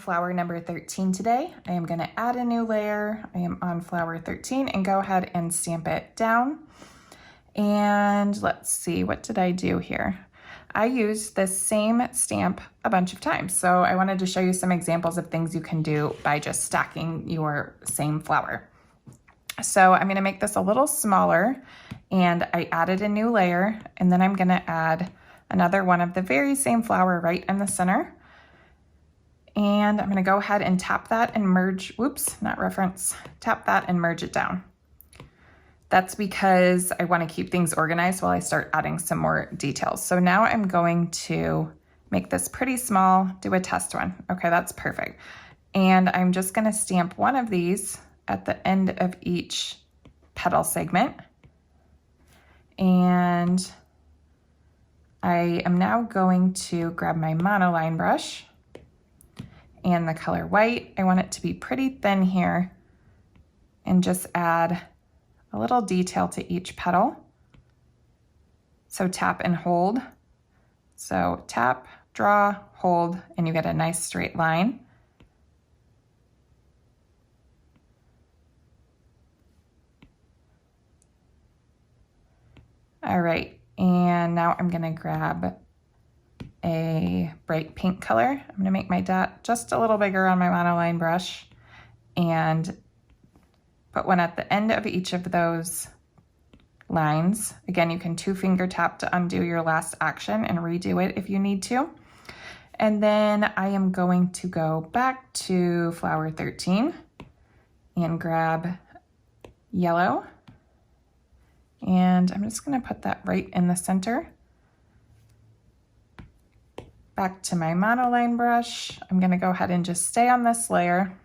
flower number 13 today. I am going to add a new layer. I am on flower 13 and go ahead and stamp it down. And let's see, what did I do here? I used this same stamp a bunch of times. So I wanted to show you some examples of things you can do by just stacking your same flower. So I'm going to make this a little smaller, and I added a new layer, and then I'm going to add another one of the very same flower right in the center. And I'm going to go ahead and tap that and merge, whoops, not reference, tap that and merge it down. That's because I want to keep things organized while I start adding some more details. So now I'm going to make this pretty small, do a test one. Okay, that's perfect. And I'm just going to stamp one of these at the end of each petal segment. And I am now going to grab my monoline brush and the color white. I want it to be pretty thin here and just add a little detail to each petal. So tap and hold. So tap, draw, hold, and you get a nice straight line. All right, and now I'm gonna grab a bright pink color. I'm gonna make my dot just a little bigger on my monoline brush and put one at the end of each of those lines. Again, you can 2-finger tap to undo your last action and redo it if you need to. And then I am going to go back to flower 13 and grab yellow. And I'm just gonna put that right in the center. Back to my monoline brush. I'm gonna go ahead and just stay on this layer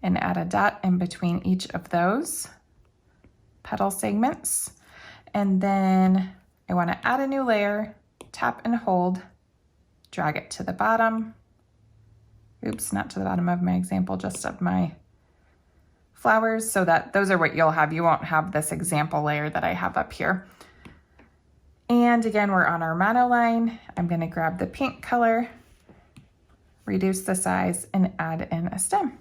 and add a dot in between each of those petal segments. And then I want to add a new layer, tap and hold, drag it to the bottom. Oops, not to the bottom of my example, just of my flowers, so that those are what you'll have. You won't have this example layer that I have up here. And again, we're on our monoline. I'm going to grab the pink color, reduce the size, and add in a stem.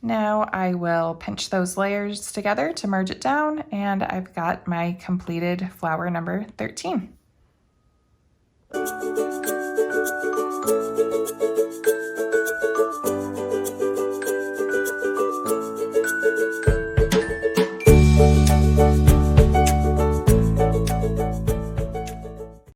Now I will pinch those layers together to merge it down, and I've got my completed flower number 13.